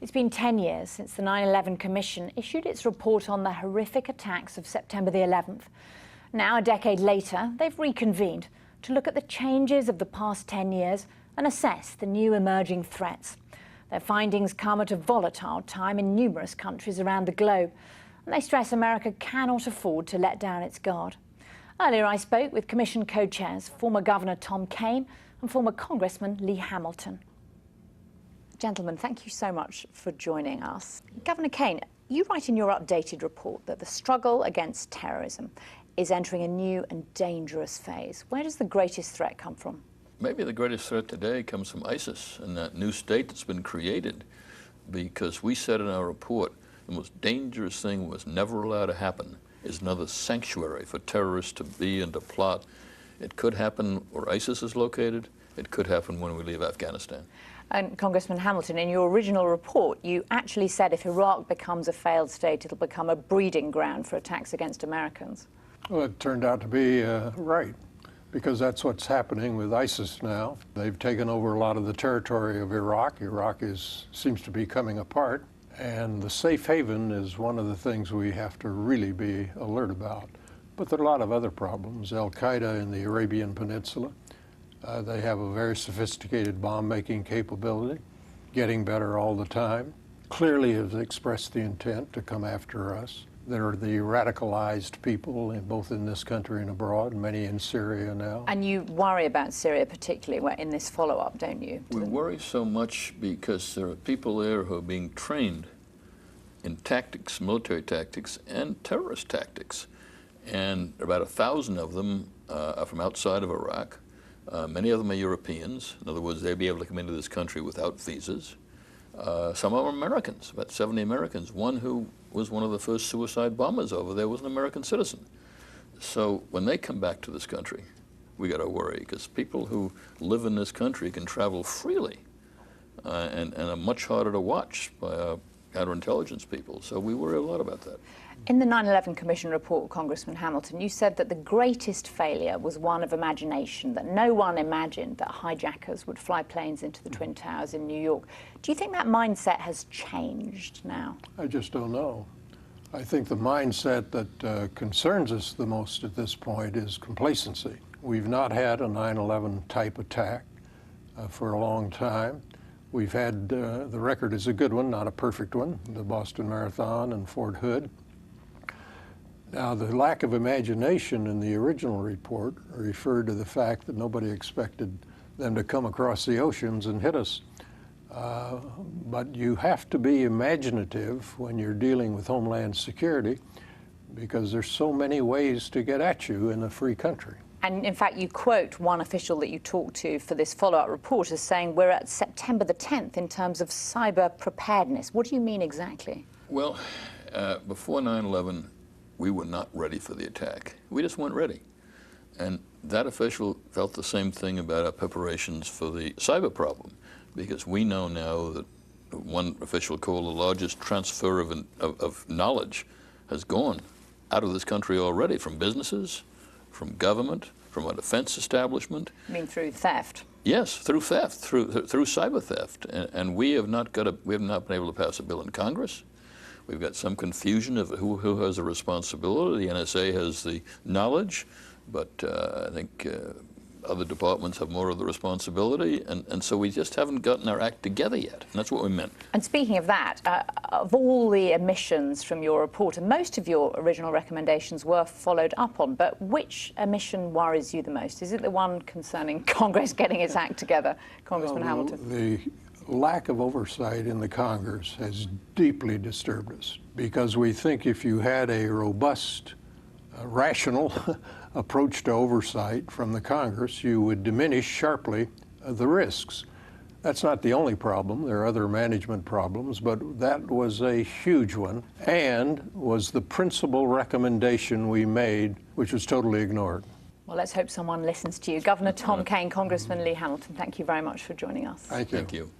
It's been 10 years since the 9/11 Commission issued its report on the horrific attacks of September the 11th. Now, a decade later, they've reconvened to look at the changes of the past 10 years and assess the new emerging threats. Their findings come at a volatile time in numerous countries around the globe, and they stress America cannot afford to let down its guard. Earlier, I spoke with Commission co-chairs, former Governor Tom Kean and former Congressman Lee Hamilton. Gentlemen, thank you so much for joining us. Governor Kean, you write in your updated report that the struggle against terrorism is entering a new and dangerous phase. Where does the greatest threat come from? Maybe the greatest threat today comes from ISIS and that new state that's been created, because we said in our report the most dangerous thing was never allowed to happen is another sanctuary for terrorists to be and to plot. It could happen where ISIS is located. It could happen when we leave Afghanistan. And Congressman Hamilton, in your original report, you actually said if Iraq becomes a failed state, it'll become a breeding ground for attacks against Americans. Well, it turned out to be right, because that's what's happening with ISIS now. They've taken over a lot of the territory of Iraq. Iraq seems to be coming apart, and the safe haven is one of the things we have to really be alert about. But there are a lot of other problems. Al-Qaeda in the Arabian Peninsula, they have a very sophisticated bomb-making capability, getting better all the time. Clearly has expressed the intent to come after us. There are the radicalized people, both in this country and abroad, many in Syria now. And you worry about Syria particularly in this follow-up, don't you? We worry so much because there are people there who are being trained in tactics, military tactics, and terrorist tactics. And about 1,000 of them are from outside of Iraq. Many of them are Europeans. In other words, they'd be able to come into this country without visas. Some of them are Americans, about 70 Americans. One who was one of the first suicide bombers over there was an American citizen. So when they come back to this country, we got to worry, because people who live in this country can travel freely and are much harder to watch by our counterintelligence people. So we worry a lot about that. In the 9/11 Commission report, Congressman Hamilton, you said that the greatest failure was one of imagination, that no one imagined that hijackers would fly planes into the Twin Towers in New York. Do you think that mindset has changed now? I just don't know. I think the mindset that concerns us the most at this point is complacency. We've not had a 9/11 type attack for a long time. We've had, the record is a good one, not a perfect one, the Boston Marathon and Fort Hood. Now, the lack of imagination in the original report referred to the fact that nobody expected them to come across the oceans and hit us. But you have to be imaginative when you're dealing with Homeland Security, because there's so many ways to get at you in a free country. And in fact, you quote one official that you talked to for this follow-up report as saying we're at September the 10th in terms of cyber preparedness. What do you mean exactly? Well, before 9/11, we were not ready for the attack. We just weren't ready. And that official felt the same thing about our preparations for the cyber problem, because we know now that one official called the largest transfer of knowledge has gone out of this country already, from businesses, from government, from a defense establishment. I mean, through theft? Yes, through theft, through cyber theft. And we have not been able to pass a bill in Congress. We've got some confusion of who has the responsibility. The NSA has the knowledge, but I think other departments have more of the responsibility, and so we just haven't gotten our act together yet, and that's what we meant. And speaking of that, of all the omissions from your report, and most of your original recommendations were followed up on, but which omission worries you the most? Is it the one concerning Congress getting its act together, Congressman Hamilton? The lack of oversight in the Congress has deeply disturbed us, because we think if you had a robust, rational approach to oversight from the Congress, you would diminish sharply the risks. That's not the only problem. There are other management problems, but that was a huge one, and was the principal recommendation we made, which was totally ignored. Well, let's hope someone listens to you. Governor Tom Kean, Congressman Lee Hamilton, thank you very much for joining us. Thank you. Thank you.